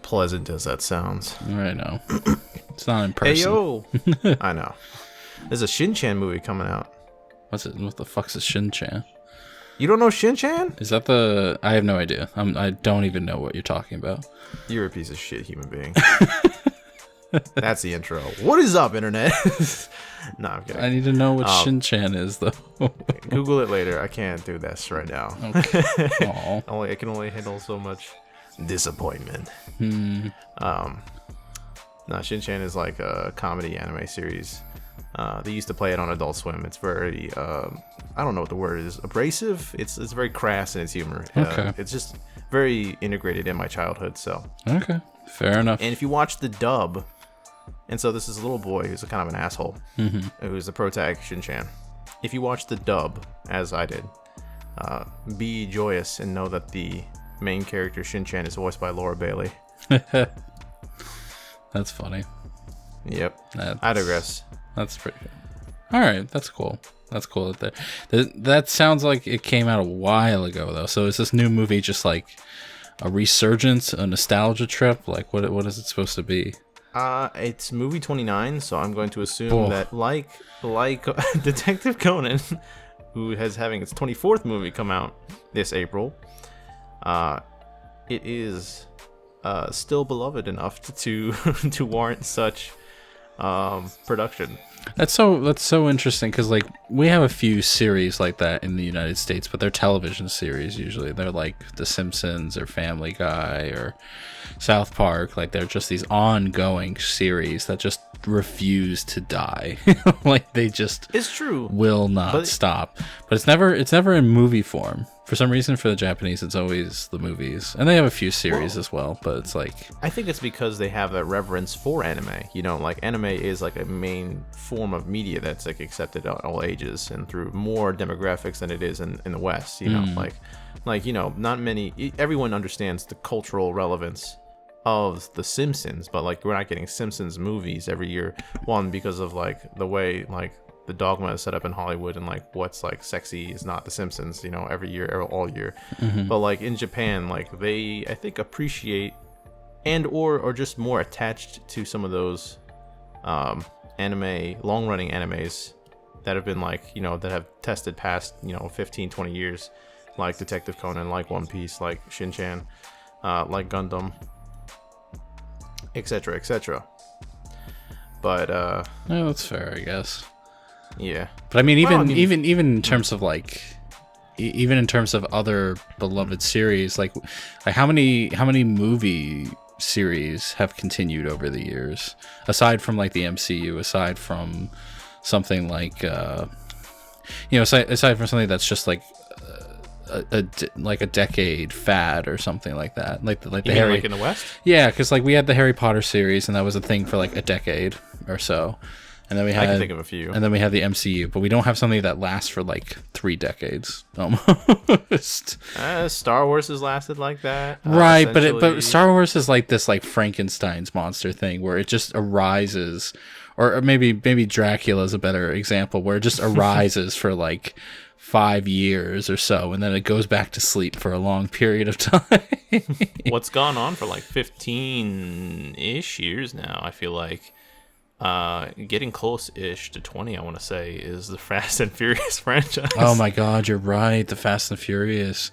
pleasant as that sounds. I know. It's not in person. Hey, yo! I know. There's a Shinchan movie coming out. What the fuck's a Shinchan? You don't know Shinchan? Is that the... I have no idea. I don't even know what you're talking about. You're a piece of shit human being. That's the intro. What is up, internet? No, I'm kidding. I need to know what Shinchan is, though. Google it later. I can't do this right now. Okay. I can only handle so much disappointment. No, Shinchan is like a comedy anime series. They used to play it on Adult Swim. It's very, I don't know what the word is, abrasive? It's very crass in its humor. Okay. It's just very integrated in my childhood, so. Okay, fair enough. And if you watch the dub, and so this is a little boy who's a kind of an asshole, who's the protagonist, Shinchan. If you watch the dub, as I did, be joyous and know that the main character, Shinchan, is voiced by Laura Bailey. That's funny. Yep. I digress. That's pretty good. All right, that's cool. That's cool. That sounds like it came out a while ago, though. So is this new movie just like a resurgence, a nostalgia trip? Like, what is it supposed to be? It's movie 29, so I'm going to assume that like Detective Conan, who is having its 24th movie come out this April, it is still beloved enough to warrant such production. That's so interesting because like we have a few series like that in the United States, but they're television series usually. They're like The Simpsons or Family Guy or South Park. Like they're just these ongoing series that just refuse to die. Like they just will not stop. But it's never in movie form. For some reason, for the Japanese, it's always the movies. And they have a few series as well, but it's like... I think it's because they have that reverence for anime. You know, like anime is like a main form of media that's like accepted at all ages and through more demographics than it is in the West. You know, like you know, not many... Everyone understands the cultural relevance of The Simpsons, but like we're not getting Simpsons movies every year. One, because of like the way like... the dogma is set up in Hollywood and like what's like sexy is not The Simpsons, you know, every year, all year. But like in Japan, like they I think appreciate and or just more attached to some of those anime, long running animes that have been like, you know, that have tested past, you know, 15-20 years, like Detective Conan, like One Piece, like Shinchan, like Gundam, etc. But yeah, that's fair, I guess. Yeah, but I mean, even in terms of like, even in terms of other beloved series, like how many movie series have continued over the years, aside from like the MCU, aside from something like, you know, aside from something that's just like a decade fad or something like that, like the Harry, like in the West. Yeah, because like we had the Harry Potter series, and that was a thing for like a decade or so. And then I can think of a few. And then we have the MCU, but we don't have something that lasts for like 3 decades almost. Star Wars has lasted like that, right? But Star Wars is like this like Frankenstein's monster thing where it just arises, or maybe Dracula is a better example, where it just arises for like 5 years or so, and then it goes back to sleep for a long period of time. What's gone on for like 15-ish years now? I feel like. Getting close-ish to 20, I want to say, is the Fast and Furious franchise. Oh my God, you're right. The Fast and Furious.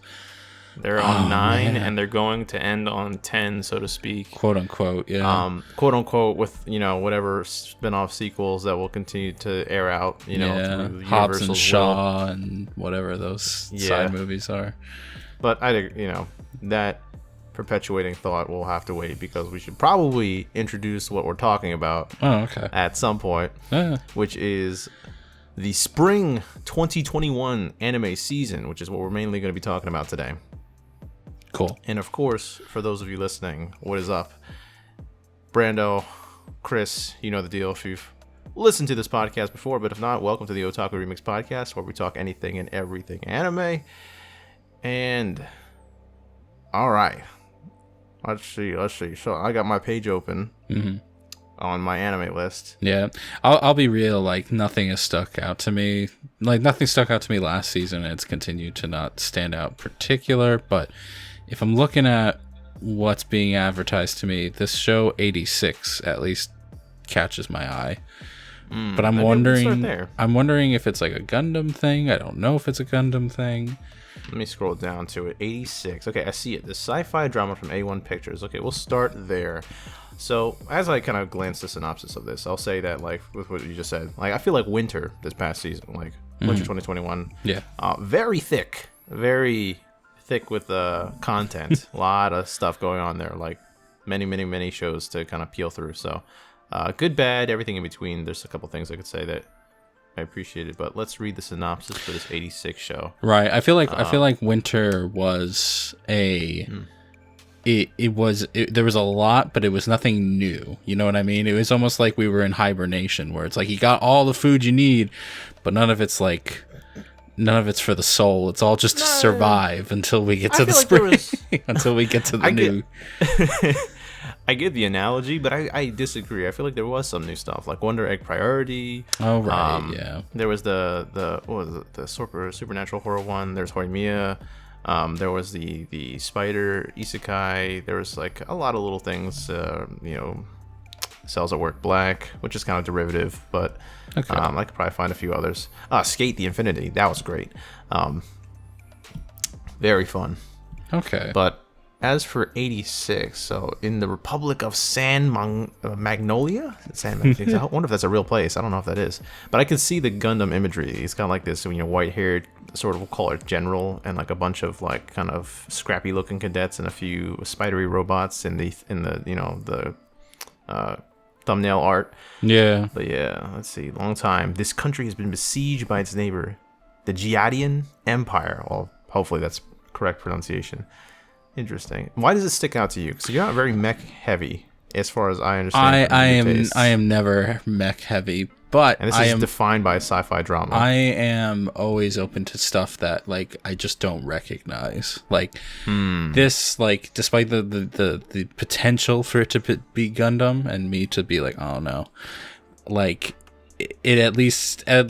They're on 9, and they're going to end on 10, so to speak. Quote unquote, yeah. Quote unquote, with, you know, whatever spin-off sequels that will continue to air out, you know, through Hobbs and Shaw and whatever those side movies are. But you know, that perpetuating thought will have to wait, because we should probably introduce what we're talking about at some point, which is the spring 2021 anime season, which is what we're mainly going to be talking about today. Cool. And of course, for those of you listening, what is up? Brando, Chris, you know the deal if you've listened to this podcast before, but if not, welcome to the Otaku Remix Podcast, where we talk anything and everything anime. And all right. Let's see. So I got my page open on my anime list. Yeah, I'll be real. Like nothing has stuck out to me. Like nothing stuck out to me last season. And it's continued to not stand out particular. But if I'm looking at what's being advertised to me, this show 86 at least catches my eye. But I'm wondering if it's like a Gundam thing. I don't know if it's a Gundam thing. Let me scroll down to it. 86. Okay, I see it. The sci-fi drama from A1 Pictures. Okay, we'll start there. So, as I kind of glance the synopsis of this, I'll say that, like, with what you just said, like, I feel like winter this past season, like, winter 2021. Yeah. Very thick with content. A lot of stuff going on there, like, many shows to kind of peel through. So, good, bad, everything in between. There's a couple things I could say that I appreciated, but let's read the synopsis for this 86 show. Right. I feel like winter was a... There was a lot, but it was nothing new. You know what I mean? It was almost like we were in hibernation, where it's like you got all the food you need, but none of it's for the soul. It's all just to survive until we get to the spring, until we get to the new. I get the analogy, but I disagree. I feel like there was some new stuff, like Wonder Egg Priority. Oh right, yeah. There was the what was it, the supernatural horror one. There's Horimiya. There was the spider isekai. There was like a lot of little things. Cells at Work Black, which is kind of derivative, but okay. I could probably find a few others. Skate the Infinity. That was great. Very fun. Okay. But as for 86, so in the Republic of Magnolia? I wonder if that's a real place. I don't know if that is. But I can see the Gundam imagery. He's kind of like this, white-haired, sort of, we'll call it general, and like a bunch of like kind of scrappy-looking cadets and a few spidery robots in the thumbnail art. Yeah. But yeah, let's see. Long time. This country has been besieged by its neighbor, the Giadian Empire. Well, hopefully that's correct pronunciation. Interesting. Why does it stick out to you? Because you're not very mech heavy, as far as I understand. I am never mech heavy, but and this is defined by sci-fi drama. I am always open to stuff that like I just don't recognize. Like this, like despite the potential for it to be Gundam and me to be like, oh no, like. It at least I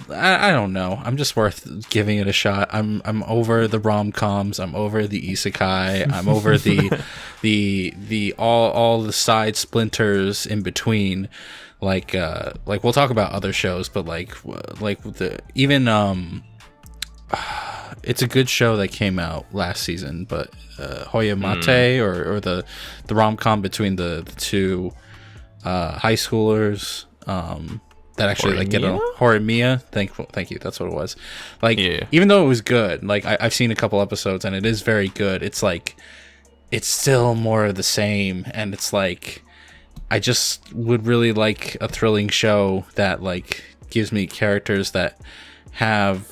don't know. I'm just worth giving it a shot. I'm over the rom-coms. I'm over the isekai. I'm over the all the side splinters in between. Like we'll talk about other shows, but it's a good show that came out last season. But Hoya Mate or the rom-com between the two high schoolers. That actually like get a Horimiya. Thank you. That's what it was. Like even though it was good, like I've seen a couple episodes and it is very good. It's like it's still more of the same, and it's like I just would really like a thrilling show that like gives me characters that have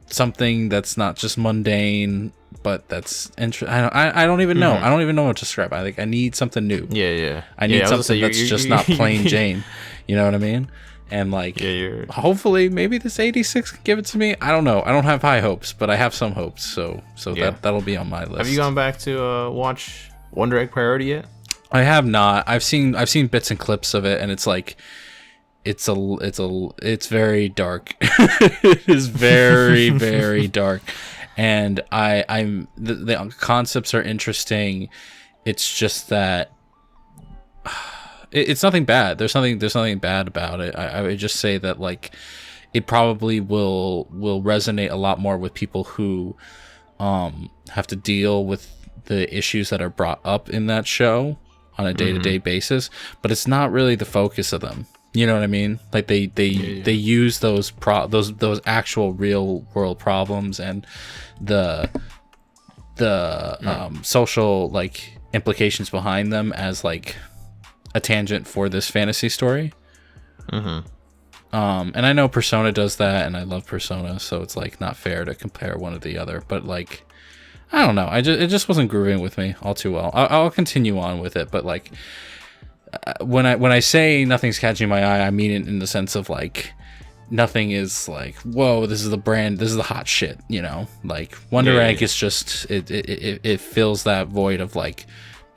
something that's not just mundane, but that's interesting. I don't even know. I don't even know what to describe. I need something new. Yeah. I need something that's just not plain Jane. You know what I mean? And like, hopefully, maybe this 86 can give it to me. I don't know. I don't have high hopes, but I have some hopes. So that'll be on my list. Have you gone back to watch Wonder Egg Priority yet? I have not. I've seen bits and clips of it, and it's like, it's very dark. It is very very dark, and the concepts are interesting. It's just that. It's nothing bad. There's nothing bad about it. I would just say that like it probably will resonate a lot more with people who have to deal with the issues that are brought up in that show on a day-to-day basis, but it's not really the focus of them. You know what I mean? Like they use those actual real world problems and the social like implications behind them as like a tangent for this fantasy story. And I know Persona does that, and I love Persona, so it's like not fair to compare one to the other, but like I don't know, it just wasn't grooving with me all too well. I'll continue on with it, but like when I say nothing's catching my eye, I mean it in the sense of like nothing is like, whoa, this is the hot shit, you know? Like Wonder Egg is just it fills that void of like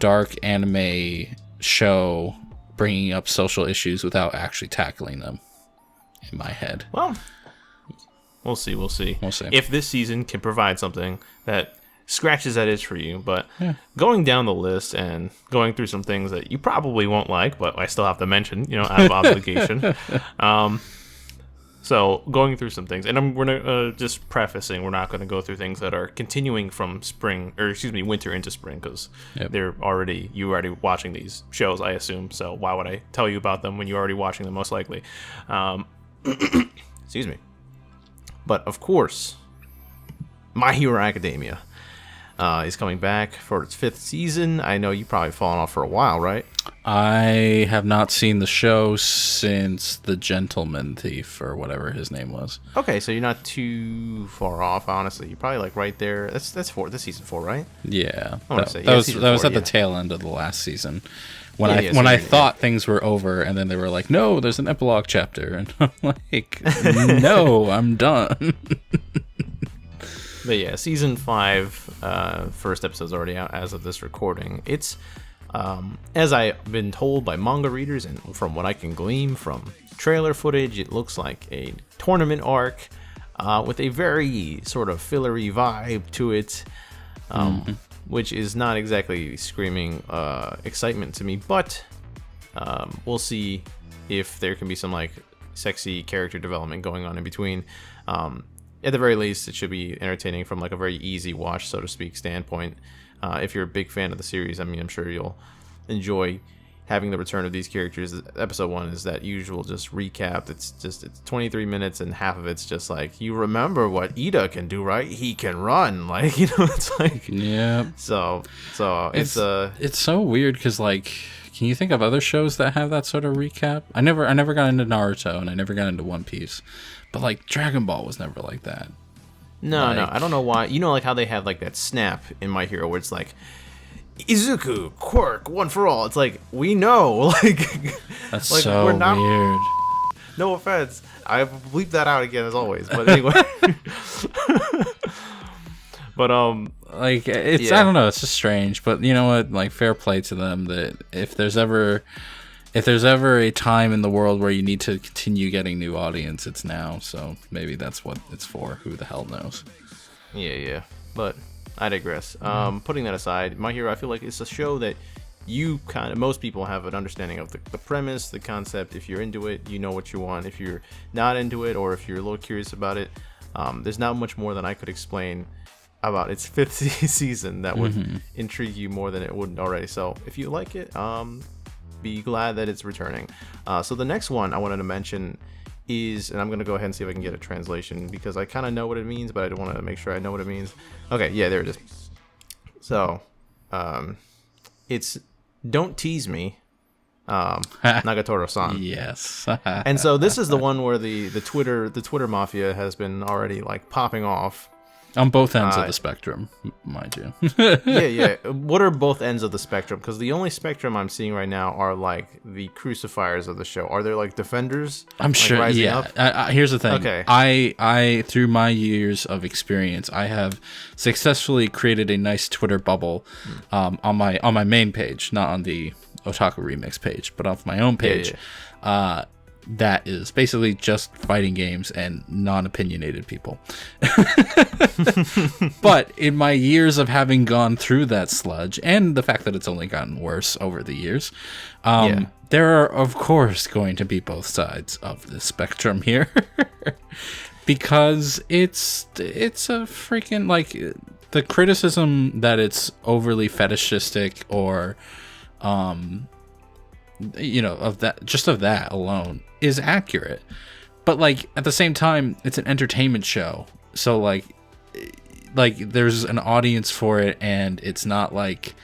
dark anime show bringing up social issues without actually tackling them in my head. Well, we'll see. If this season can provide something that scratches that itch for you. But going down the list and going through some things that you probably won't like, but I still have to mention, out of obligation. So going through some things, and we're just prefacing, we're not going to go through things that are continuing from winter into spring, because you're already watching these shows, I assume. So why would I tell you about them when you're already watching them, most likely? Excuse me. But of course, My Hero Academia is coming back for its 5th season. I know you've probably fallen off for a while, right? I have not seen the show since The Gentleman Thief, or whatever his name was. Okay, so you're not too far off, honestly. You're probably like right there. That's season 4, right? Yeah. I want to say that was at the tail end of the last season. When I thought things were over, and then they were like, no, there's an epilogue chapter. And I'm like, no, I'm done. But yeah, season 5, first episode's already out as of this recording. It's, as I've been told by manga readers, and from what I can glean from trailer footage, it looks like a tournament arc with a very sort of fillery vibe to it, which is not exactly screaming excitement to me. But we'll see if there can be some like sexy character development going on in between. At the very least, it should be entertaining from like a very easy watch, so to speak, standpoint. If you're a big fan of the series, I mean, I'm sure you'll enjoy having the return of these characters. Episode 1 is that usual just recap. It's 23 minutes, and half of it's just like, you remember what Ida can do, right? He can run, like, it's like, yeah. So it's so weird because, like, can you think of other shows that have that sort of recap? I never got into Naruto, and I never got into One Piece. But, like, Dragon Ball was never like that. No, I don't know why. Like how they have, like, that snap in My Hero where it's like, Izuku, quirk, one for all. It's like, we know. Like, that's like, so we're not, weird. No offense. I bleep that out again, as always. But anyway. But, like, it's, I don't know, it's just strange. But you know what? Like, fair play to them that if there's ever a time in the world where you need to continue getting new audience, it's now. So maybe that's what it's for. Who the hell knows? Yeah. But I digress. Putting that aside, My Hero, I feel like it's a show that most people have an understanding of the premise, the concept. If you're into it, you know what you want. If you're not into it, or if you're a little curious about it, there's not much more than I could explain about its 5th season that would intrigue you more than it would already. So if you like it, be glad that it's returning. So the next one I wanted to mention is, and I'm going to go ahead and see if I can get a translation, because I kind of know what it means, but I don't want to make sure I know what it means. Okay, yeah, there it is. So, it's Don't Tease Me, Nagatoro-san. Yes. And so this is the one where the Twitter mafia has been already like popping off. On both ends of the spectrum, mind you. Yeah. What are both ends of the spectrum? Because the only spectrum I'm seeing right now are like the crucifiers of the show. Are there like defenders? I'm like, sure. Yeah. Here's the thing. Okay. I through my years of experience, I have successfully created a nice Twitter bubble, on my main page, not on the Otaku Remix page, but off my own page. Yeah. That is basically just fighting games and non-opinionated people. But in my years of having gone through that sludge, and the fact that it's only gotten worse over the years, there are, of course, going to be both sides of the spectrum here. Because it's a freaking, like, the criticism that it's overly fetishistic or of that alone is accurate, but like at the same time, it's an entertainment show, so like there's an audience for it, and it's not like,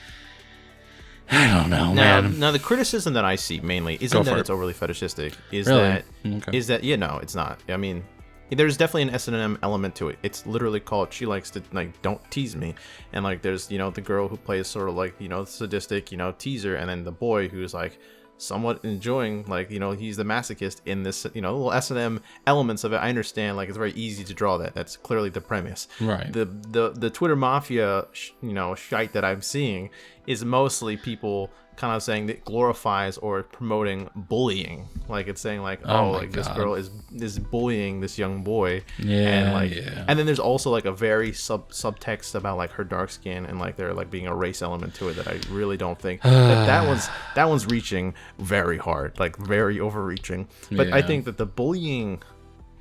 I don't know, man. Now the criticism that I see mainly isn't that it's overly fetishistic. Is that it's not. I mean, there's definitely an S&M element to it. It's literally called She Likes to, like, Don't Tease Me. And like there's, the girl who plays sort of like, sadistic, teaser, and then the boy who's like somewhat enjoying, like, he's the masochist in this, little S&M elements of it. I understand, like, it's very easy to draw that. That's clearly the premise. Right. The Twitter mafia, shite that I'm seeing is mostly people kind of saying that glorifies or promoting bullying. Like it's saying like, oh, like this girl is bullying this young boy. And like, and then there's also like a very subtext about like her dark skin and like there like being a race element to it that I really don't think that one's reaching very hard, like very overreaching. But I think that the bullying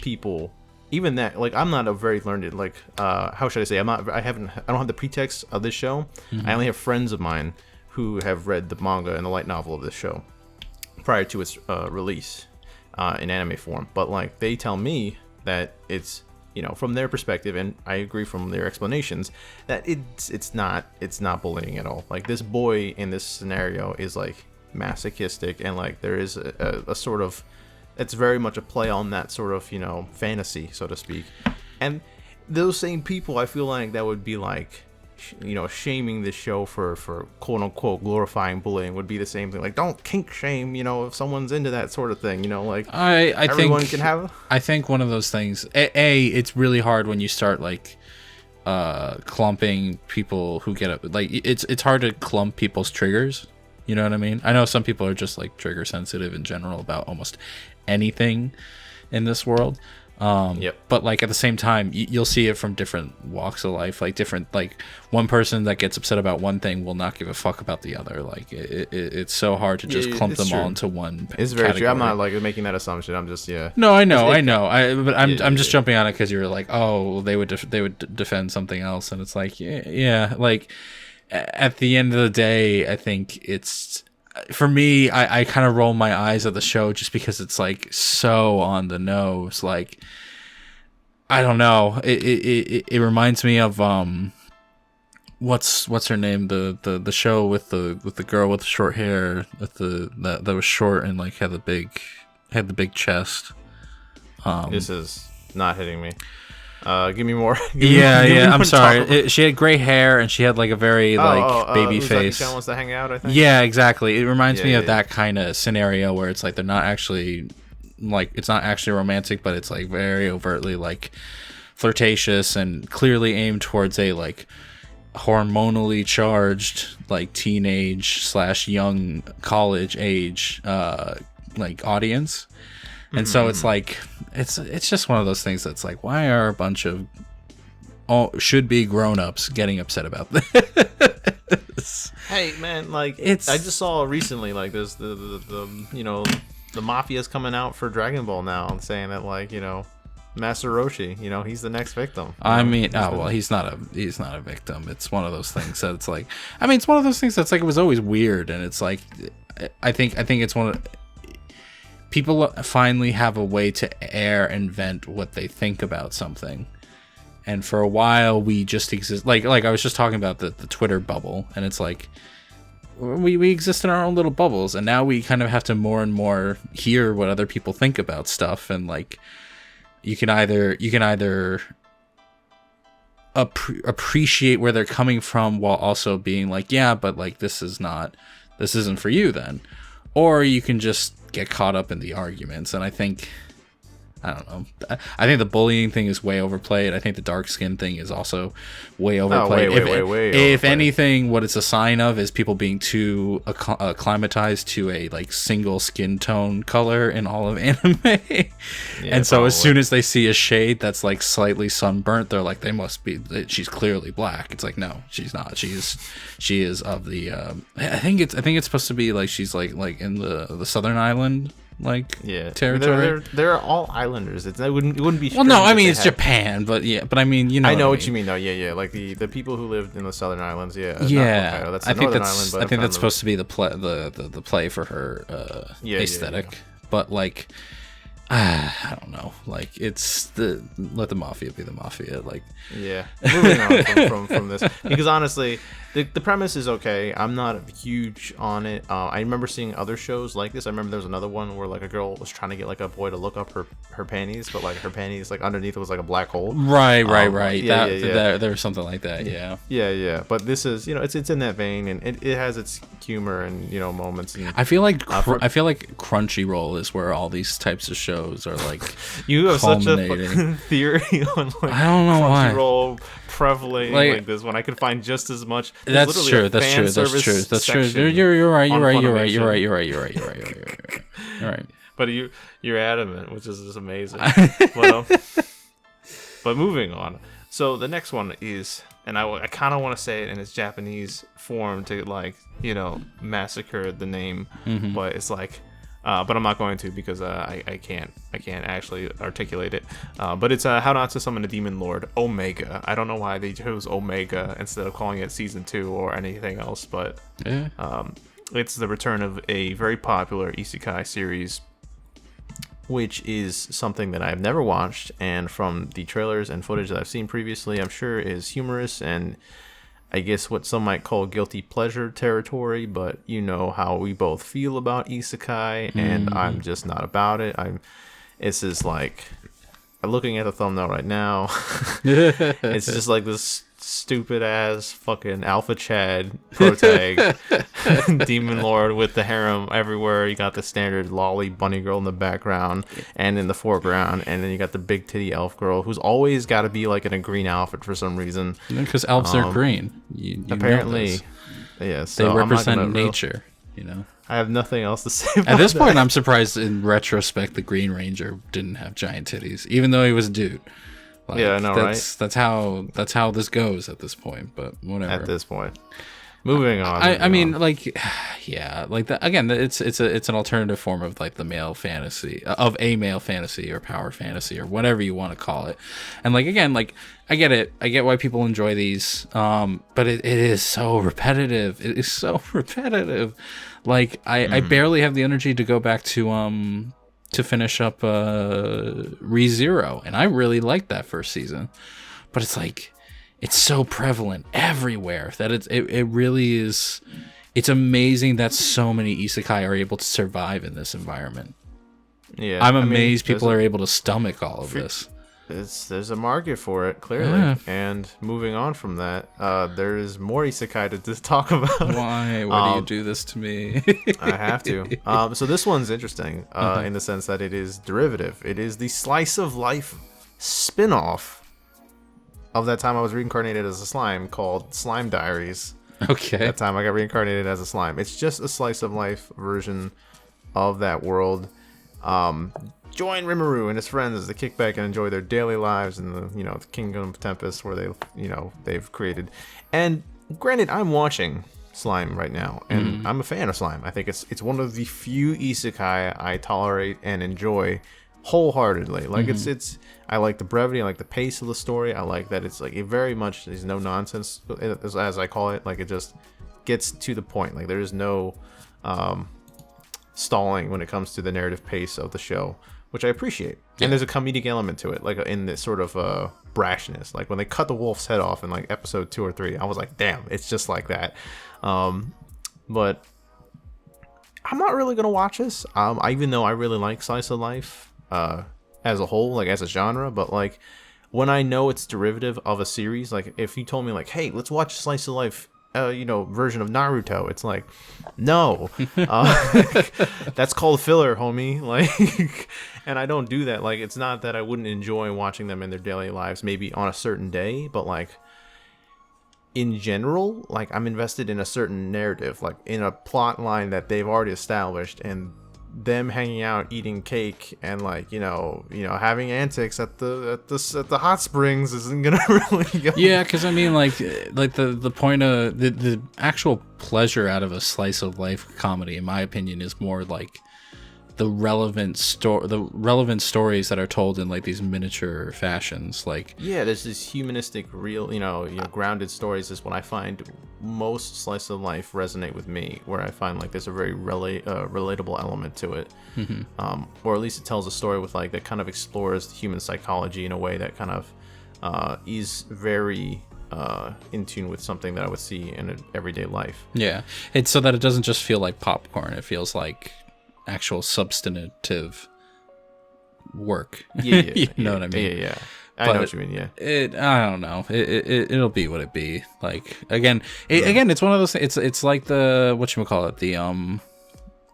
people, even that, like I'm not a very learned, like how should I say, I don't have the pretext of this show. I only have friends of mine who have read the manga and the light novel of this show prior to its release in anime form. But like they tell me that it's, you know, from their perspective, and I agree from their explanations, that it's not bullying at all. Like this boy in this scenario is like masochistic, and like there is a sort of, it's very much a play on that sort of, you know, fantasy, so to speak. And those same people, I feel like that would be like, you know, shaming this show for quote unquote glorifying bullying would be the same thing. Like, don't kink shame, you know, if someone's into that sort of thing, you know, like everyone can have. I think one of those things, it's really hard when you start like clumping people who get up. Like it's hard to clump people's triggers. You know what I mean? I know some people are just like trigger sensitive in general about almost anything in this world. But like at the same time, you'll see it from different walks of life. Like different, like one person that gets upset about one thing will not give a fuck about the other. Like it's so hard to just clump them all into one. It's very true. I'm not like making that assumption. I'm just No, I know. But I'm just jumping on it because you're like, oh, they would defend something else, and it's like, yeah. Like at the end of the day, I think it's. For me, I kind of roll my eyes at the show just because it's like so on the nose. Like, I don't know. It reminds me of what's her name? The show with the girl with the short hair that was short and like had the big chest. This is not hitting me. Give me more. I'm sorry. She had gray hair and she had like a very baby face. Shinchan wants to hang out, I think. Yeah, exactly. It reminds me of that kind of scenario where it's like they're not actually like, it's not actually romantic, but it's like very overtly like flirtatious and clearly aimed towards a like hormonally charged like teenage / young college age like audience. And so it's like it's just one of those things that's like, why are a bunch of should be grown-ups getting upset about this? Hey man, like I just saw recently like there's the you know, the Mafia is coming out for Dragon Ball now and saying that like, you know, Master Roshi, you know, he's the next victim. I mean, he's not a victim. It's one of those things that it's like, I mean, it's one of those things that's like, it was always weird, and it's like I think it's one of people finally have a way to air and vent what they think about something. And for a while we just exist like I was just talking about the Twitter bubble, and it's like we exist in our own little bubbles, and now we kind of have to more and more hear what other people think about stuff. And like you can either appreciate where they're coming from while also being like, yeah, but like this isn't for you then, or you can just get caught up in the arguments. And I think the bullying thing is way overplayed. I think the dark skin thing is also way overplayed. If anything, what it's a sign of is people being too acclimatized to a like single skin tone color in all of anime. And so as soon as they see a shade that's like slightly sunburnt, they're like, she's clearly black. It's like, no, she's not. She is of the I think it's supposed to be like she's like in the southern island territory. They're all islanders. It wouldn't be. Well, no, I mean it's Japan, but I mean, you know. I know what you mean, though. Yeah. Like the people who lived in the southern islands. Yeah. Yeah. That's I think that's supposed to be the play for her aesthetic. Yeah. But like, I don't know. Like it's let the Mafia be the Mafia. Like moving on from this, because honestly, the premise is okay. I'm not huge on it. I remember seeing other shows like this. I remember there was another one where like a girl was trying to get like a boy to look up her panties, but like her panties like underneath it was like a black hole. Right. There was something like that. Yeah. But this is, you know, it's in that vein, and it has its humor and, you know, moments. And, I feel like Crunchyroll is where all these types of shows shows are like You have such a culminating. fucking theory on like I don't know why. Crunchyroll prevalent Like- like this when I could find just as much. There's That's literally true. a That's fan true. That's service true. That's true. section You're right. on You're right. You're right. Funimation. You're right. You're right. You're right. You're right. You're right. But you're adamant, which is just amazing. But moving on. So the next one is, and I kind of want to say it in its Japanese form to like, you know, massacre the name, but it's like, but I'm not going to because I can't actually articulate it. But it's How Not to Summon a Demon Lord Omega. I don't know why they chose Omega instead of calling it season 2 or anything else, but Yeah. it's the return of a very popular isekai series, which is something that I've never watched, and from the trailers and footage that I've seen previously, I'm sure is humorous and I guess what some might call guilty pleasure territory, but you know how we both feel about isekai, and I'm just not about it. This is like, looking at the thumbnail right now, it's just like this stupid ass fucking Alpha Chad protag demon lord with the harem everywhere. You got the standard lolly bunny girl in the background and in the foreground, and then you got the big titty elf girl who's always got to be like in a green outfit for some reason, Because elves are green. You apparently. know this. Yeah, so They represent I'm not gonna nature. You know. I have nothing else to say about At this that. point, I'm surprised in retrospect the Green Ranger didn't have giant titties, even though he was a dude. Like, Yeah, I know, right? That's how this goes at this point. But whatever. At this point, moving on. I mean, like, yeah, like that again. It's an alternative form of like the male fantasy of a male fantasy or power fantasy or whatever you want to call it. And like again, like I get it. I get why people enjoy these. But it is so repetitive. It is so repetitive. Like I barely have the energy to go back to finish up ReZero, and I really liked that first season. But it's like it's so prevalent everywhere that it really is. It's amazing that so many isekai are able to survive in this environment. Yeah, I'm amazed people are able to stomach all of this. There's a market for it, clearly. Yeah. And moving on from that, there is more isekai to talk about. Why? Why do you do this to me? I have to. So this one's interesting in the sense that it is derivative. It is the slice of life spin-off of that time I was reincarnated as a slime called Slime Diaries. Okay. That time I got reincarnated as a slime. It's just a slice of life version of that world. Join Rimuru and his friends as they kick back and enjoy their daily lives in the the Kingdom of Tempest where they've created. And granted, I'm watching Slime right now, and I'm a fan of Slime. I think it's one of the few isekai I tolerate and enjoy wholeheartedly. Like it's I like the brevity, I like the pace of the story. I like that it's like it very much is no nonsense, as I call it. Like it just gets to the point. Like there is no stalling when it comes to the narrative pace of the show, which I appreciate. Yeah. And there's a comedic element to it, like in this sort of brashness. Like when they cut the wolf's head off in like episode 2 or 3, I was like, damn, it's just like that. But I'm not really gonna watch this. Even though I really like slice of life as a whole, like as a genre, but like when I know it's derivative of a series, like if you told me like, hey, let's watch slice of life version of Naruto, it's like, no, that's called filler, homie. Like, and I don't do that. Like, it's not that I wouldn't enjoy watching them in their daily lives, maybe on a certain day, but like in general, like I'm invested in a certain narrative, like in a plot line that they've already established, and them hanging out eating cake and like having antics at the hot springs isn't gonna really go. Yeah, because I mean like the point of the actual pleasure out of a slice of life comedy, in my opinion, is more like the relevant stories that are told in like these miniature fashions. Like there's this humanistic, real, grounded stories is what I find most slice of life resonate with me, where I find like there's a very relatable element to it, or at least it tells a story with like that kind of explores human psychology in a way that kind of is very in tune with something that I would see in an everyday life. Yeah, it's so that it doesn't just feel like popcorn. It feels like actual substantive work. You know what I mean? Yeah. I know what you mean. I don't know. It'll be what it be. Like again, it's one of those. It's like the whatchamacallit,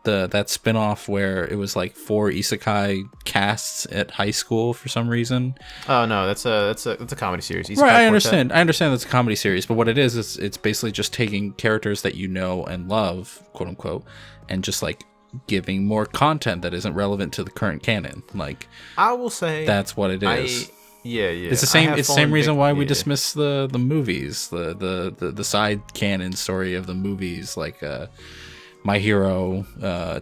that spin-off where it was like 4 isekai casts at high school for some reason. Oh no, that's a comedy series. Right, I understand. I understand that's a comedy series, but what it is it's basically just taking characters that you know and love, quote unquote, and just like giving more content that isn't relevant to the current canon. Like, I will say that's what it is. Yeah. It's the same. It's the same reason why we dismiss the movies, the side canon story of the movies, like My Hero,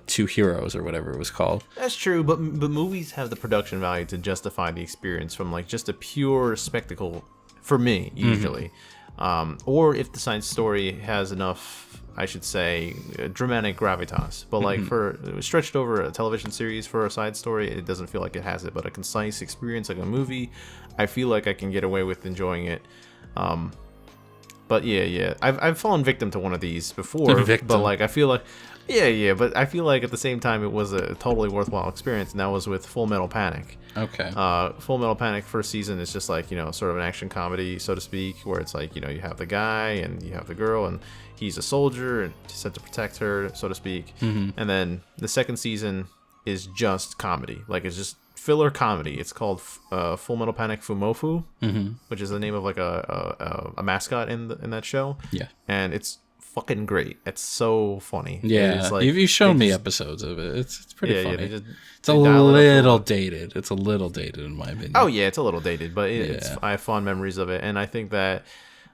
Two Heroes, or whatever it was called. That's true, but movies have the production value to justify the experience from like just a pure spectacle for me usually, or if the side story has enough, I should say, dramatic gravitas. But like for stretched over a television series for a side story, it doesn't feel like it has it. But a concise experience like a movie, I feel like I can get away with enjoying it. But yeah, I've fallen victim to one of these before. But like I feel like, but I feel like at the same time it was a totally worthwhile experience, and that was with Fullmetal Panic. Okay. Fullmetal Panic first season is just like, sort of an action comedy, so to speak, where it's like, you have the guy and you have the girl, and he's a soldier and set to protect her, so to speak. And then the second season is just comedy, like it's just filler comedy. It's called Fullmetal Panic Fumofu, which is the name of like a mascot in that show. Yeah, and it's fucking great. It's so funny. Yeah, it's like, you've shown me episodes of it. It's pretty funny. Yeah, it's a little dated. It's a little dated in my opinion. Oh yeah, it's a little dated, but I have fond memories of it, and I think that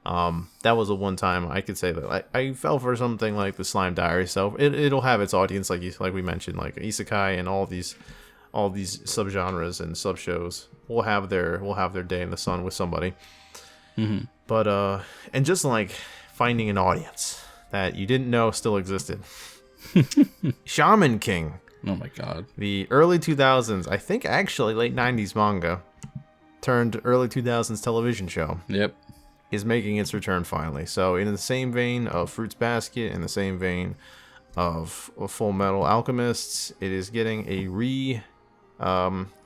that was the one time I could say that I fell for something like the Slime Diaries. So it'll have its audience, like we mentioned, like isekai and all these subgenres and sub shows will have their day in the sun with somebody. But and just like finding an audience that you didn't know still existed. Shaman King. Oh my god. The early 2000s, I think actually late 90s manga turned early 2000s television show. Yep. Is making its return finally. So in the same vein of Fruits Basket, in the same vein of Full Metal Alchemists, it is getting a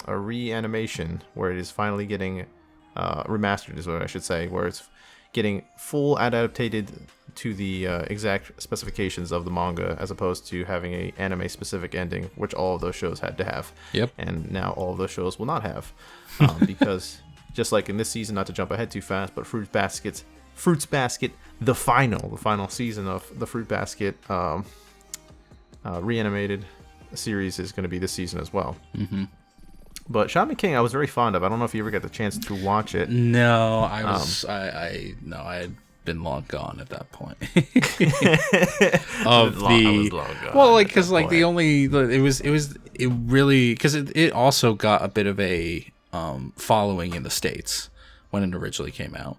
reanimation where it is finally getting remastered, is what I should say, where it's getting full adapted to the exact specifications of the manga, as opposed to having a anime specific ending, which all of those shows had to have. Yep. And now all of those shows will not have, because just like in this season, not to jump ahead too fast, but Fruits Basket, the final season of the Fruit Basket reanimated series is going to be this season as well. But Shaman King, I was very fond of. I don't know if you ever got the chance to watch it. No, I had been long gone at that point. It also got a bit of a following in the States when it originally came out.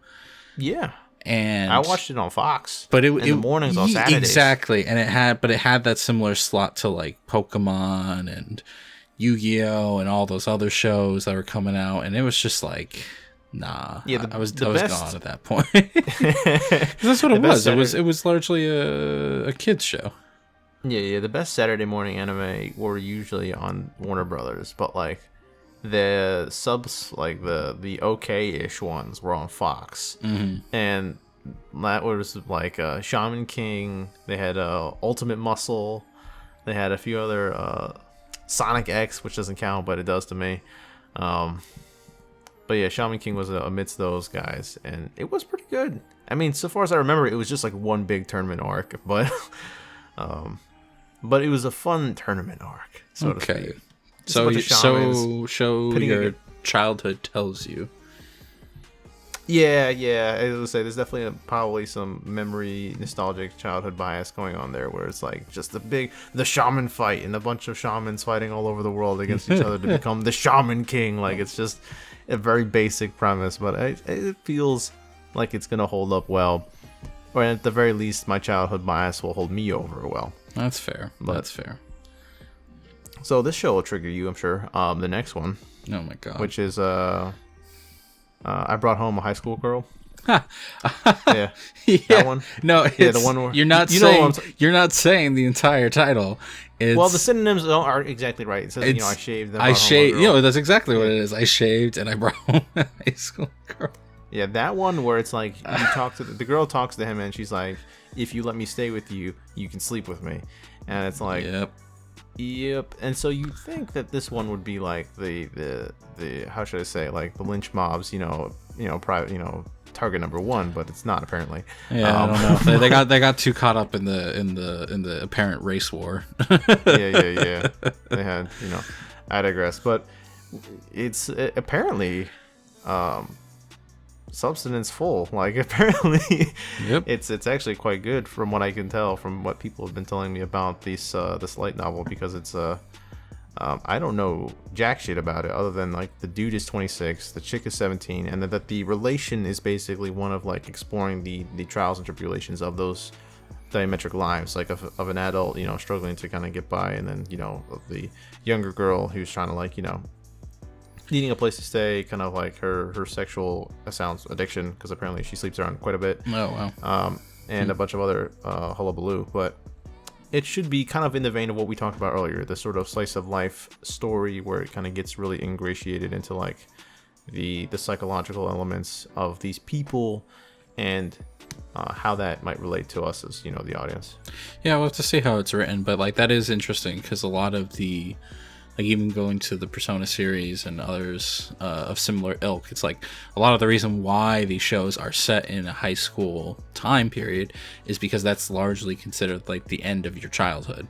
Yeah. And I watched it on Fox, but in the mornings on Saturdays. Exactly, and it had that similar slot to like Pokemon and Yu-Gi-Oh and all those other shows that were coming out, and it was just like, nah. Yeah, I was gone at that point. That's what it was. It was largely a kids show. Yeah. The best Saturday morning anime were usually on Warner Brothers, but like the subs, like the okay-ish ones, were on Fox, and that was like Shaman King. They had Ultimate Muscle. They had a few other. Sonic X, which doesn't count, but it does to me. But yeah, Shaman King was amidst those guys, and it was pretty good. I mean, so far as I remember, it was just like one big tournament arc, but it was a fun tournament arc, so to speak. So your childhood tells you. Yeah. I was say there's definitely probably some memory, nostalgic childhood bias going on there, where it's like just the shaman fight and a bunch of shamans fighting all over the world against each other to become the Shaman King. Like, it's just a very basic premise, but it feels like it's gonna hold up well, or at the very least, my childhood bias will hold me over well. That's fair. That's fair. So this show will trigger you, I'm sure. The next one. Oh my god. Which is I Brought Home a High School Girl. Yeah, that one. No, the one where you're not saying the entire title. Well, the synonyms are exactly right. It says, I shaved. I shaved. That's exactly what it is. I shaved and I brought home a high school girl. Yeah, that one where it's like you talk to the girl talks to him and she's like, "If you let me stay with you, you can sleep with me," and it's like, yep. Yep. And so you think that this one would be like the how should I say, like the lynch mobs, private, target number one, but it's not apparently. Yeah, I don't know. They got too caught up in the apparent race war. yeah. They had, I digress, but it's apparently substance full. Like apparently, yep. It's actually quite good from what I can tell from what people have been telling me about this light novel, because it's I don't know jack shit about it other than like the dude is 26, the chick is 17, and that the relation is basically one of like exploring the trials and tribulations of those diametric lives, like of an adult, struggling to kind of get by, and then of the younger girl who's trying to like needing a place to stay, kind of like her sexual addiction, because apparently she sleeps around quite a bit. Oh wow. And a bunch of other hullabaloo, but it should be kind of in the vein of what we talked about earlier, the sort of slice of life story where it kind of gets really ingratiated into like the psychological elements of these people and how that might relate to us as the audience. Yeah, we'll have to see how it's written, but like that is interesting because a lot of the like even going to the Persona series and others of similar ilk, it's like a lot of the reason why these shows are set in a high school time period is because that's largely considered like the end of your childhood.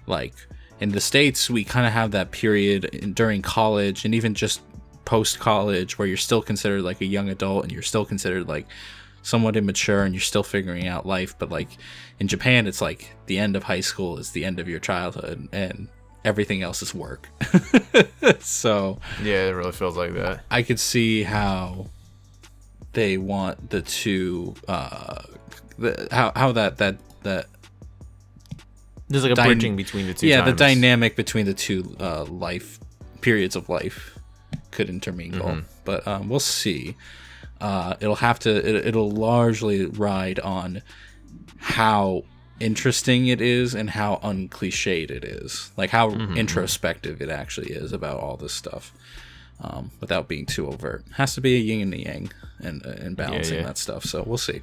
Like in the States, we kind of have that period during college and even just post-college where you're still considered like a young adult and you're still considered like somewhat immature and you're still figuring out life. But like in Japan, it's like the end of high school is the end of your childhood and everything else is work. So yeah, it really feels like that. I could see how they want the two how that there's like a bridging between the two times. The dynamic between the two life periods of life could intermingle. But we'll see. It'll largely ride on how interesting it is and how uncliched it is, like how introspective it actually is about all this stuff, without being too overt. It has to be a yin and a yang and balancing that stuff. So we'll see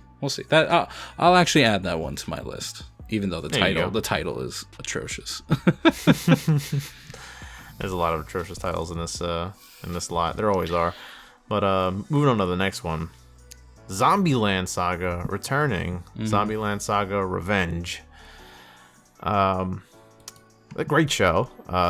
that. I'll actually add that one to my list, even though the title is atrocious. There's a lot of atrocious titles in this lot. There always are. But moving on to the next one. Zombieland Saga returning. Zombieland Saga Revenge. A great show.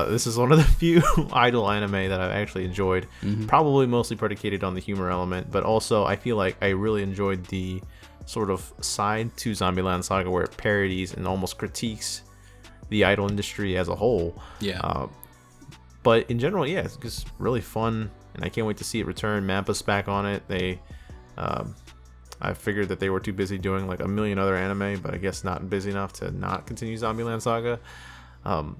This is one of the few idol anime that I've actually enjoyed. Probably mostly predicated on the humor element, but also I feel like I really enjoyed the sort of side to Zombieland Saga where it parodies and almost critiques the idol industry as a whole. Yeah. But in general, yeah, it's just really fun, and I can't wait to see it return. Mappa's back on it. I figured that they were too busy doing like a million other anime, but I guess not busy enough to not continue Zombieland Saga. And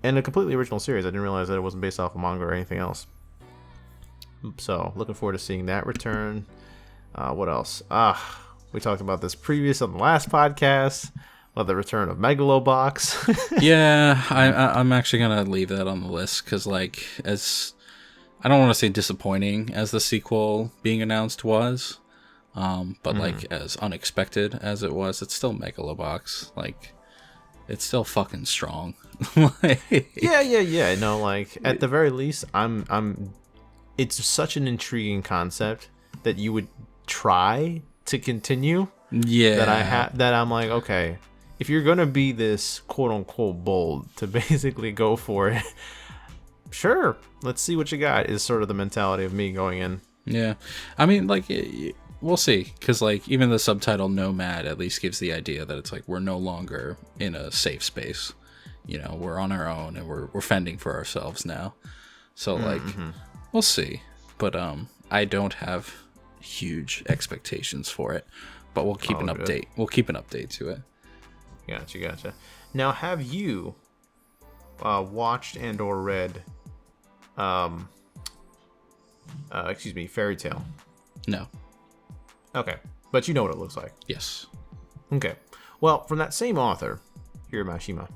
a completely original series. I didn't realize that it wasn't based off of manga or anything else. So looking forward to seeing that return. What else? We talked about this previous on the last podcast. About the return of Megalobox. Yeah, I'm actually gonna leave that on the list because like as I don't want to say disappointing as the sequel being announced was. But like as unexpected as it was, it's still Megalobox. Like it's still fucking strong. Yeah. No, like at the very least, it's such an intriguing concept that you would try to continue. Yeah. That I'm like, okay, if you're gonna be this quote unquote bold to basically go for it, sure, let's see what you got. Is sort of the mentality of me going in. Yeah, I mean, like. We'll see, because like even the subtitle Nomad at least gives the idea that it's like we're no longer in a safe space, we're on our own and we're fending for ourselves now. So like we'll see, but I don't have huge expectations for it, but we'll keep an update. Good. We'll keep an update to it. Gotcha. Now, have you watched and or read Fairy Tail? No. Okay, but you know what it looks like. Yes. Okay. Well, from that same author, Hiramashima,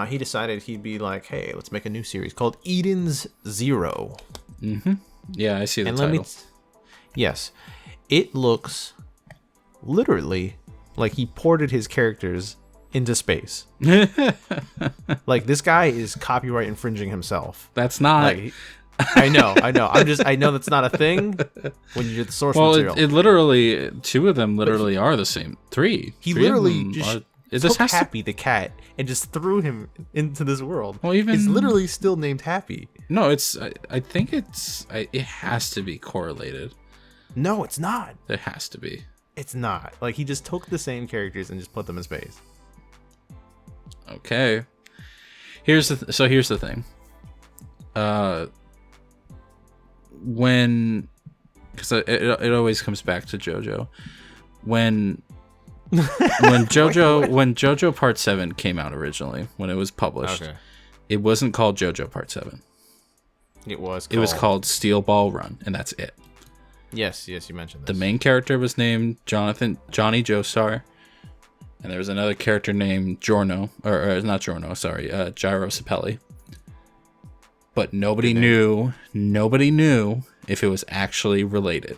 he decided he'd be like, hey, let's make a new series called Eden's Zero. Yeah, I see the title. Yes. It looks literally like he ported his characters into space. Like, this guy is copyright infringing himself. That's not. Like, I know. I know that's not a thing when you get the source material. It literally, two of them literally are the same. Three. He Three literally just took Happy the cat and just threw him into this world. Well, even it's literally still named Happy. No, it's. I think it has to be correlated. No, it's not. It has to be. It's not. Like, he just took the same characters and just put them in space. Okay. Here's the thing. Because it always comes back to JoJo. When JoJo Part 7 came out originally, when it was published, it wasn't called JoJo Part 7. It was called Steel Ball Run, and that's it. Yes, you mentioned this. The main character was named Johnny Joestar, and there was another character named Giorno, or not Giorno, sorry, Gyro Sapelli. But nobody knew if it was actually related.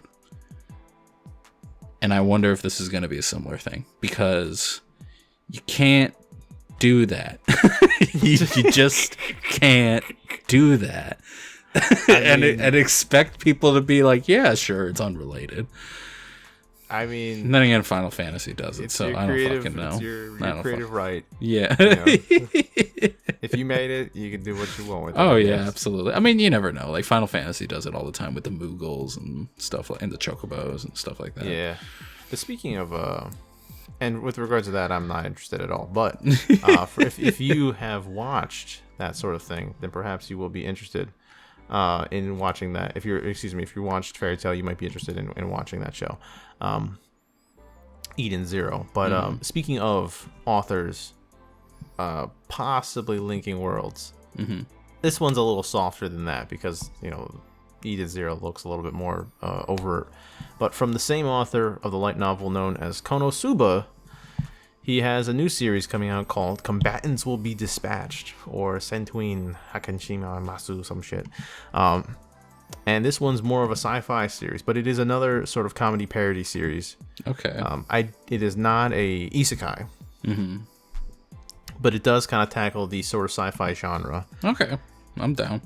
And I wonder if this is going to be a similar thing, because you can't do that. you just can't do that. and expect people to be like, yeah, sure, it's unrelated. I mean, and then again, Final Fantasy does it, so I don't fucking know. It's your creative right. Yeah. You know, if you made it, you can do what you want with it. Oh yeah, absolutely. I mean, you never know. Like, Final Fantasy does it all the time with the Moogles and stuff, and the Chocobos and stuff like that. Yeah. But speaking of, and with regards to that, I'm not interested at all. But if you have watched that sort of thing, then perhaps you will be interested in watching that. If you watched Fairy Tail, you might be interested in watching that show, Eden Zero. But speaking of authors, possibly linking worlds, this one's a little softer than that, because Eden Zero looks a little bit more overt. But from the same author of the light novel known as Konosuba, he has a new series coming out called Combatants Will Be Dispatched, or Sentuin Hakanshima Masu, some shit. And this one's more of a sci-fi series, but it is another sort of comedy parody series. Okay. It is not a isekai, but it does kind of tackle the sort of sci-fi genre. Okay, I'm down.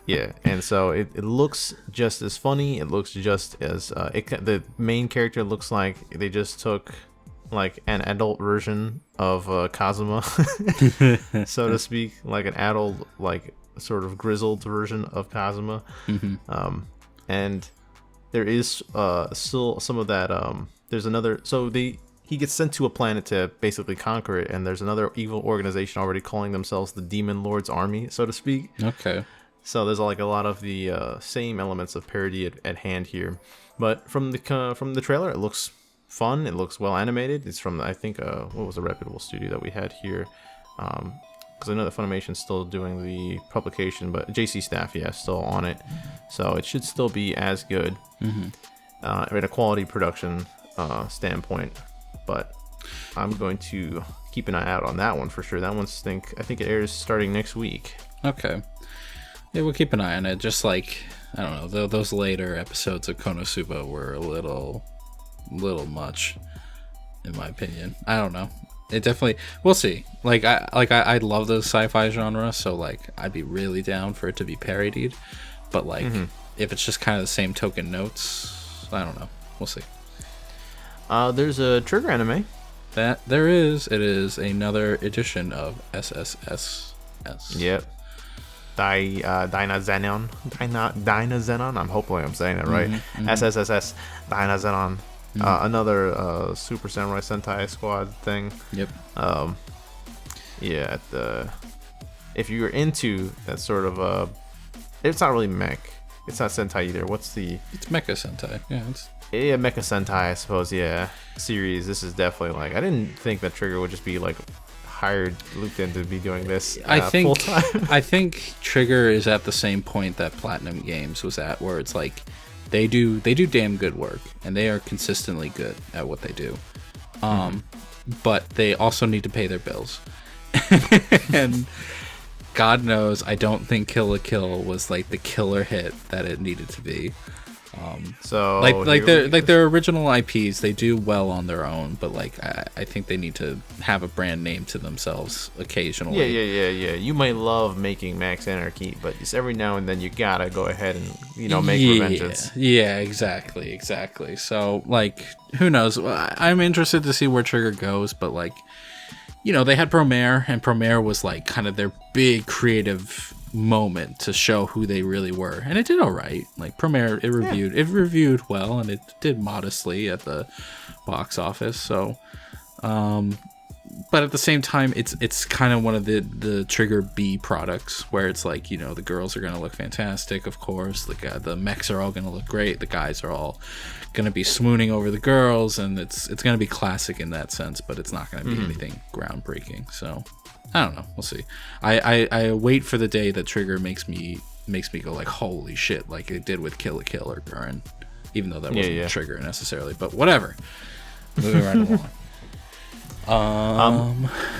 Yeah, and so it looks just as funny. It looks just as the main character looks like they just took like an adult version of Kazuma, so to speak, like an adult, like sort of grizzled version of Kazuma. And there is still some of that. There's another. So he gets sent to a planet to basically conquer it, and there's another evil organization already calling themselves the Demon Lord's Army, so to speak. Okay. So there's like a lot of the same elements of parody at hand here, but from the trailer, it looks fun. It looks well animated. It's from, I think, what was a reputable studio that we had here, because I know that Funimation's still doing the publication, but JC Staff, still on it, so it should still be as good in a quality production standpoint. But I'm going to keep an eye out on that one for sure. That one's I think it airs starting next week. Okay. Yeah, we'll keep an eye on it. Just like, I don't know, those later episodes of Konosuba were a little much, in my opinion. I don't know. It definitely, we'll see. I love the sci-fi genre, so like I'd be really down for it to be parodied. But like, if it's just kind of the same token notes, I don't know. We'll see. There's a Trigger anime. That there is. It is another edition of SSSS. Yep. Dynazenon. I'm hoping I'm saying it right. SSSS Dynazenon. Another Super Samurai Sentai Squad thing. Yep. Yeah. If you're into that sort of it's not really mech. It's not Sentai either. It's Mecha Sentai. Yeah, Mecha Sentai, I suppose. Yeah, series. This is definitely like, I didn't think that Trigger would just be like looped in to be doing this full time. I think Trigger is at the same point that Platinum Games was at, where it's like they do damn good work, and they are consistently good at what they do. But they also need to pay their bills. And God knows, I don't think Kill la Kill was like the killer hit that it needed to be. So their original IPs, they do well on their own, but like I think they need to have a brand name to themselves occasionally. Yeah. You might love making Max Anarchy, but just every now and then you gotta go ahead and make Revengeance. Yeah, exactly. So like, who knows? I'm interested to see where Trigger goes, but like, they had Promare, and Promare was like kind of their big creative moment to show who they really were, and it did all right. Like Promare, it reviewed well, and it did modestly at the box office. So but at the same time, it's kind of one of the Trigger B products, where it's like, the girls are gonna look fantastic, of course, the mechs are all gonna look great, the guys are all gonna be swooning over the girls, and it's gonna be classic in that sense, but it's not gonna be anything groundbreaking. So I don't know. We'll see. I wait for the day that Trigger makes me go like, holy shit, like it did with Kill la Kill or Gurren, even though that wasn't Trigger necessarily. But whatever. Moving right along.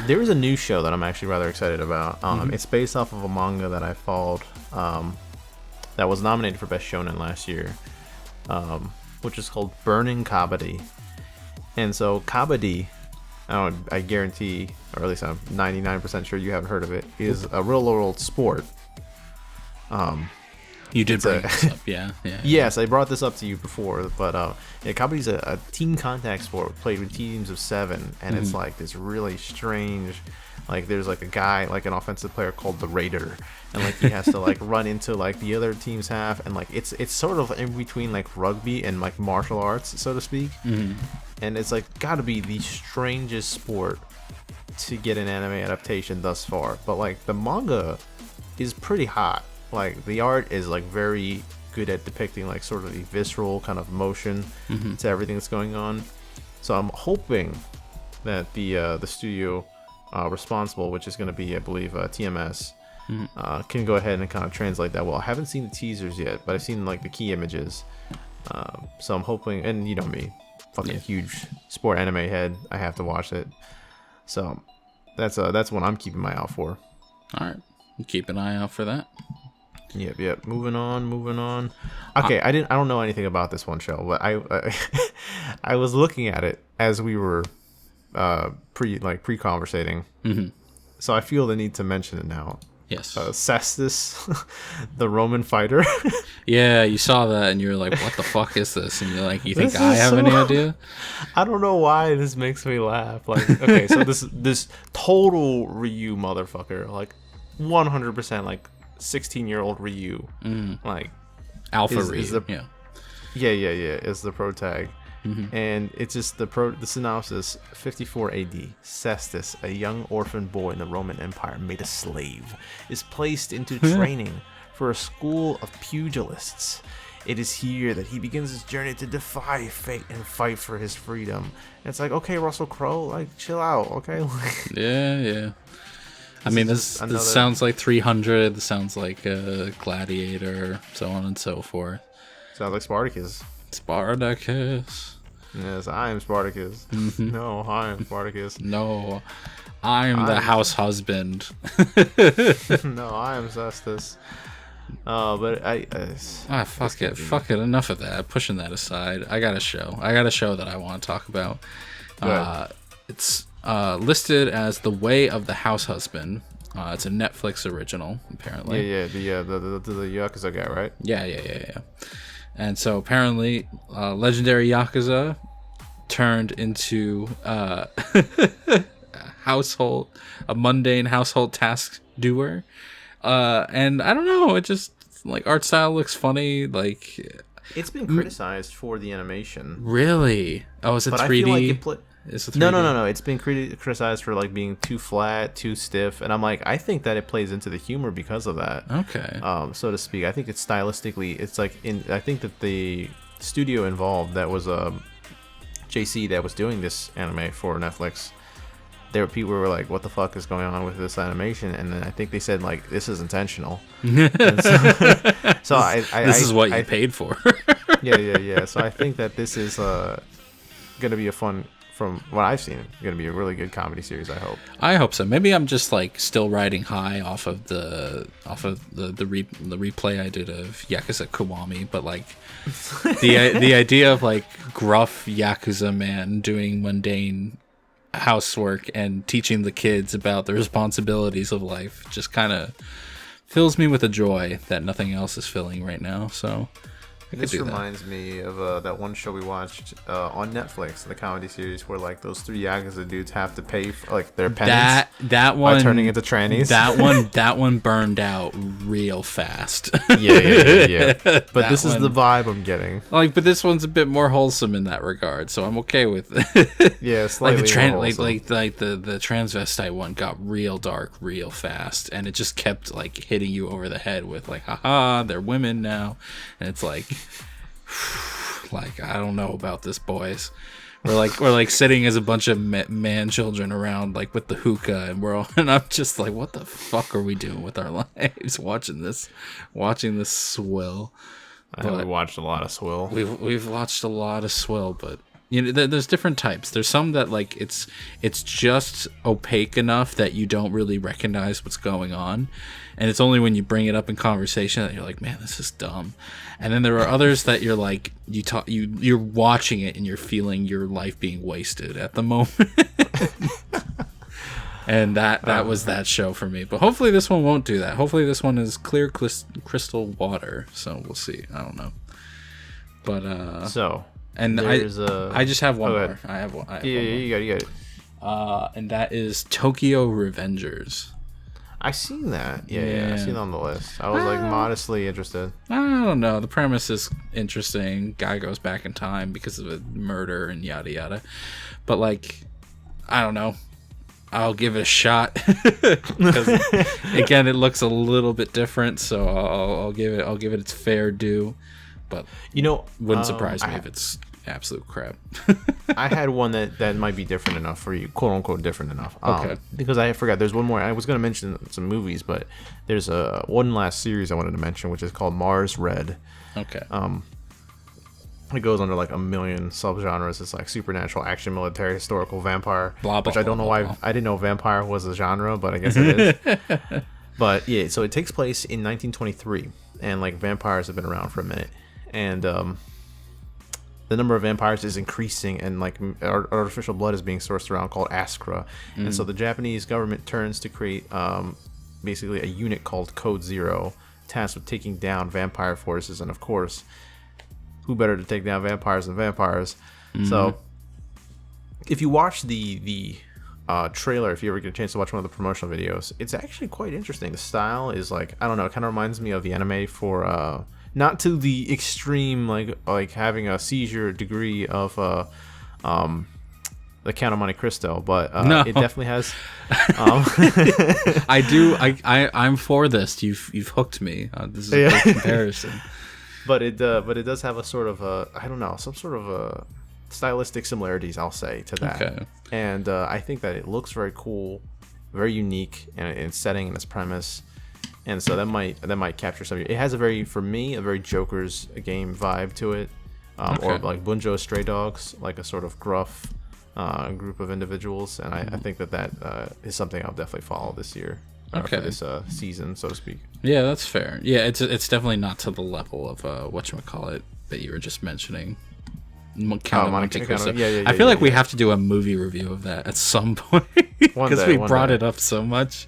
There is a new show that I'm actually rather excited about. It's based off of a manga that I followed that was nominated for Best Shonen last year, which is called Burning Kabaddi. And so Kabaddi, I guarantee, or at least I'm 99% sure you haven't heard of it, is a real world sport. You did bring this up, yeah. Yes, I brought this up to you before, but Kabaddi's a team contact sport played with teams of 7, and it's like this really strange, like there's like a guy, like an offensive player called the Raider, and like he has to like run into like the other team's half, and like it's sort of in between like rugby and like martial arts, so to speak. And it's like gotta be the strangest sport to get an anime adaptation thus far, but like the manga is pretty hot. Like the art is like very good at depicting like sort of the visceral kind of motion to everything that's going on. So I'm hoping that the studio responsible, which is going to be, I believe, TMS, can go ahead and kind of translate that well. I haven't seen the teasers yet, but I've seen like the key images. So I'm hoping, and you know me, fucking huge sport anime head, I have to watch it. So that's what I'm keeping my eye out for. All right, keep an eye out for that. Yep. Moving on. Okay, I don't know anything about this one show, but I was looking at it as we were pre-conversating. So I feel the need to mention it now. Yes. Cestus, the Roman fighter. Yeah, you saw that and you were like, what the fuck is this? And you're like, you think I have any idea? I don't know why this makes me laugh. Like, okay, so this total Ryu motherfucker, like 100% like 16-year-old Ryu, like Alpha Ryu. is the pro tag. And it's just the synopsis: 54 AD, Cestus, a young orphan boy in the Roman Empire made a slave, is placed into training for a school of pugilists. It is here that he begins his journey to defy fate and fight for his freedom. And it's like, okay, Russell Crowe, like chill out, okay? Yeah. I mean, this sounds like 300. This sounds like Gladiator, so on and so forth. Sounds like Spartacus. Yes, I am Spartacus. No, I am Spartacus. No, I'm the house husband. No, I am Cestus. But fuck it. Enough of that. Pushing that aside. I got a show that I want to talk about. It's listed as The Way of the House Husband. It's a Netflix original, apparently. The Yakuza guy, right? Yeah. And so apparently, legendary Yakuza turned into a mundane household task doer. And I don't know, it just, like, art style looks funny, like... It's been criticized for the animation. Really? Oh, is it 3D? I feel like Is it 3D? No. It's been criticized for like being too flat, too stiff, and I'm like, I think that it plays into the humor because of that. Okay. So to speak, I think it's stylistically, it's like I think that the studio involved, that was JC, that was doing this anime for Netflix. There were people who were like, "What the fuck is going on with this animation?" And then I think they said like, "This is intentional." So this is what you paid for. Yeah. So I think that this is gonna be a fun from what I've seen, going to be a really good comedy series. I hope so. Maybe I'm just like still riding high off of the replay I did of Yakuza Kiwami, but like the idea of like gruff Yakuza man doing mundane housework and teaching the kids about the responsibilities of life just kind of fills me with a joy that nothing else is filling right now. So this reminds me of that one show we watched on Netflix, the comedy series where like those 3 Yakuza dudes have to pay for like their penance that one by turning into trannies. That one burned out real fast. Yeah. But this is the vibe I'm getting. Like, but this one's a bit more wholesome in that regard, so I'm okay with it. Yeah, slightly more wholesome. like the transvestite one got real dark real fast, and it just kept like hitting you over the head with like, haha, they're women now, and it's like. Like, I don't know about this, boys. We're like sitting as a bunch of man children around like with the hookah, and I'm just like, what the fuck are we doing with our lives watching this swill? I know we watched a lot of swill. We've watched a lot of swill, but you know, there's different types. There's some that like it's just opaque enough that you don't really recognize what's going on, and it's only when you bring it up in conversation that you're like, man, this is dumb. And then there are others that you're like, you're watching it and you're feeling your life being wasted at the moment. And that was that show for me. But hopefully this one won't do that. Hopefully this one is clear crystal water. So we'll see. I don't know. But I just have one more. I have one. You got it. And that is Tokyo Revengers. I seen that. Yeah, I seen it on the list. I was like modestly interested. I don't know. The premise is interesting. Guy goes back in time because of a murder and yada yada. But like, I don't know. I'll give it a shot. Because again, it looks a little bit different, so I'll give it its fair due. But wouldn't surprise me if it's absolute crap. I had one that might be different enough for you, quote unquote different enough. Okay. Because I forgot there's one more. I was going to mention some movies, but there's one last series I wanted to mention, which is called Mars Red. Okay. It goes under like a million subgenres. It's like supernatural, action, military, historical, vampire. Which I don't know why. I didn't know vampire was a genre, but I guess it is. But yeah, so it takes place in 1923, and like vampires have been around for a minute, and the number of vampires is increasing, and like artificial blood is being sourced around called Askra. And so the Japanese government turns to create basically a unit called Code Zero, tasked with taking down vampire forces. And of course, who better to take down vampires than vampires? So if you watch the trailer, if you ever get a chance to watch one of the promotional videos, it's actually quite interesting. The style is like, I don't know, it kind of reminds me of the anime for not to the extreme, like having a seizure degree of the Count of Monte Cristo, but no. It definitely has. I'm for this. You've hooked me. This is a good comparison. But it does have a sort of I don't know, some sort of stylistic similarities, I'll say, to that. Okay. And I think that it looks very cool, very unique in its setting and its premise. And so that might capture some of it. It has for me, a very Joker's game vibe to it. Or like Bunjo Stray Dogs, like a sort of gruff group of individuals. And I think that is something I'll definitely follow this year. For this season, so to speak. Yeah, that's fair. Yeah, it's definitely not to the level of whatchamacallit that you were just mentioning. Count of Monte Cristo. I feel like we have to do a movie review of that at some point because we brought it up so much.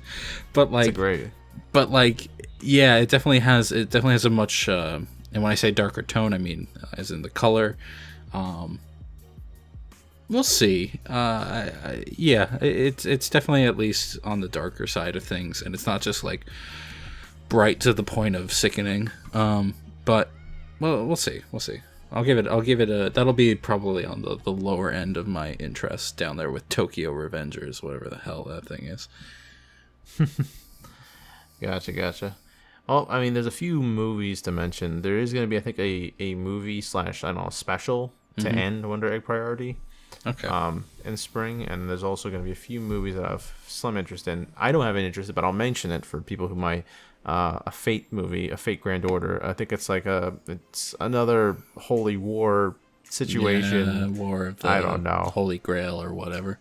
But like, it's great. But like, yeah, it definitely has a much. And when I say darker tone, I mean as in the color. We'll see. Yeah, it's definitely at least on the darker side of things, and it's not just like bright to the point of sickening. But well, we'll see. I'll give it a. That'll be probably on the lower end of my interest, down there with Tokyo Revengers, whatever the hell that thing is. Gotcha. Well, I mean, there's a few movies to mention. There is going to be, I think, a movie / I don't know, special to end Wonder Egg Priority. Okay. In spring, and there's also going to be a few movies that I have some interest in. I don't have any interest, but I'll mention it for people who might. A Fate movie, A Fate Grand Order. I think it's like it's another Holy War situation. War of the I don't know. Holy Grail or whatever.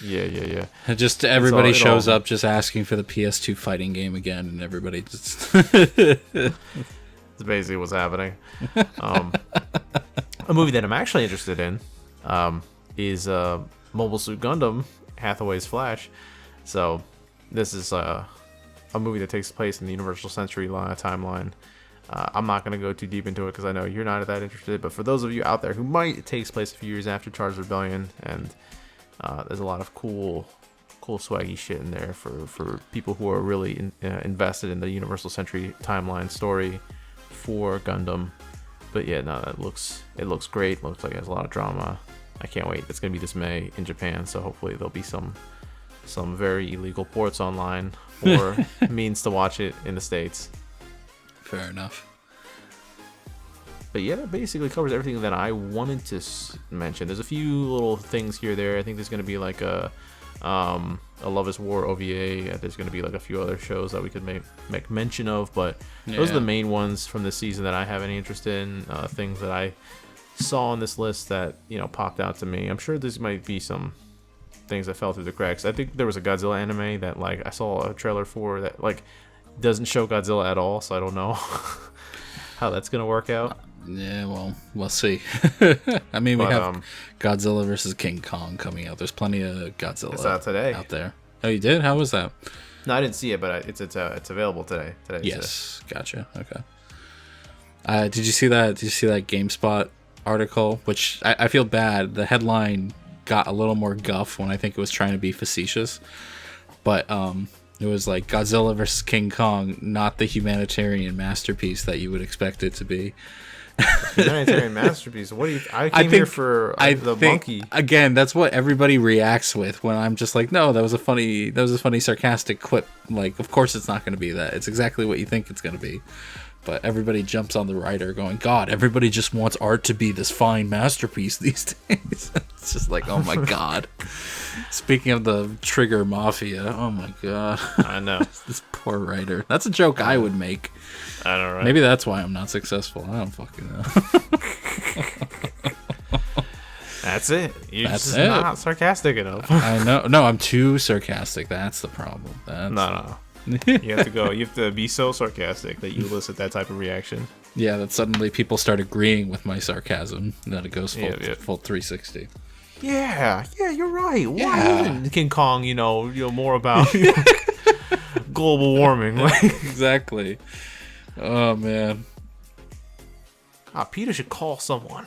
Yeah. And just everybody shows up just asking for the PS2 fighting game again, and everybody just... That's basically what's happening. A movie that I'm actually interested in is Mobile Suit Gundam, Hathaway's Flash. So this is a movie that takes place in the Universal Century timeline. I'm not going to go too deep into it because I know you're not that interested, but for those of you out there who might, it takes place a few years after Charles Rebellion, and there's a lot of cool swaggy shit in there for people who are really invested in the Universal Century timeline story for Gundam. But yeah, no, it looks great. Looks like it has a lot of drama. I can't wait. It's going to be this May in Japan, so hopefully there'll be some very illegal ports online or means to watch it in the States. Fair enough. But yeah, that basically covers everything that I wanted to mention. There's a few little things here or there. I think there's going to be like a Love is War OVA. There's going to be like a few other shows that we could make mention of, but those are the main ones from this season that I have any interest in. Things that I saw on this list that, popped out to me. I'm sure there might be some things that fell through the cracks. I think there was a Godzilla anime that I saw a trailer for that doesn't show Godzilla at all, so I don't know how that's gonna work out. Yeah, well, we'll see. I mean, we have Godzilla versus King Kong coming out. There's plenty of Godzilla it's out today. Out there. Oh, you did? How was that? No, I didn't see it, but it's available today. Yes, gotcha. Okay. Did you see that? Did you see that GameSpot article? Which I feel bad. The headline got a little more guff when I think it was trying to be facetious, but it was like Godzilla versus King Kong, not the humanitarian masterpiece that you would expect it to be. Humanitarian masterpiece. What do you? I came here for the monkey. Again, that's what everybody reacts with when I'm just like, no, that was a funny sarcastic quip. Like, of course it's not going to be that. It's exactly what you think it's going to be. But everybody jumps on the writer going, God, everybody just wants art to be this fine masterpiece these days. It's just like, oh my God. Speaking of the Trigger Mafia, oh my God. I know. This poor writer. That's a joke I would make. I know, right? Maybe that's why I'm not successful. I don't fucking know. That's it. You're just not sarcastic enough. I know. No, I'm too sarcastic. That's the problem. No. You have to be so sarcastic that you elicit that type of reaction. Yeah, that suddenly people start agreeing with my sarcasm, and that it goes full 360. Yeah, you're right. Why isn't King Kong, more about global warming? Exactly. Oh man. Peter should call someone.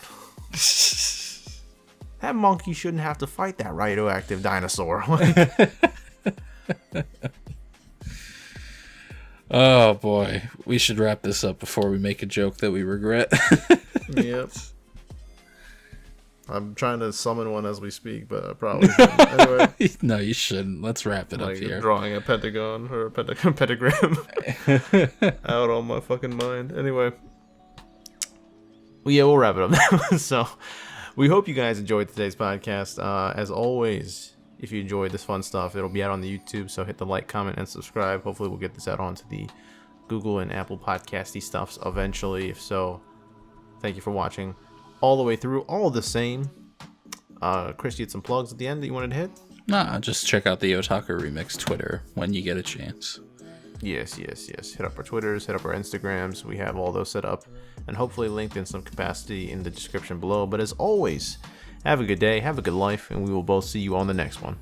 That monkey shouldn't have to fight that radioactive dinosaur. Oh boy, we should wrap this up before we make a joke that we regret. Yep. I'm trying to summon one as we speak, but I probably shouldn't. Anyway. No, you shouldn't. Let's wrap it up here. Drawing a pentagon or a pentagram out on my fucking mind. Anyway. Well, yeah, we'll wrap it up now. So, we hope you guys enjoyed today's podcast. As always, if you enjoyed this fun stuff, it'll be out on the YouTube, so hit the like, comment, and subscribe. Hopefully we'll get this out onto the Google and Apple podcasty stuffs eventually. If so, thank you for watching all the way through. All the same. Chris, you had some plugs at the end that you wanted to hit? Nah, just check out the Otaku Remix Twitter when you get a chance. Yes. Hit up our Twitters, hit up our Instagrams. We have all those set up and hopefully linked in some capacity in the description below. But as always, have a good day, have a good life, and we will both see you on the next one.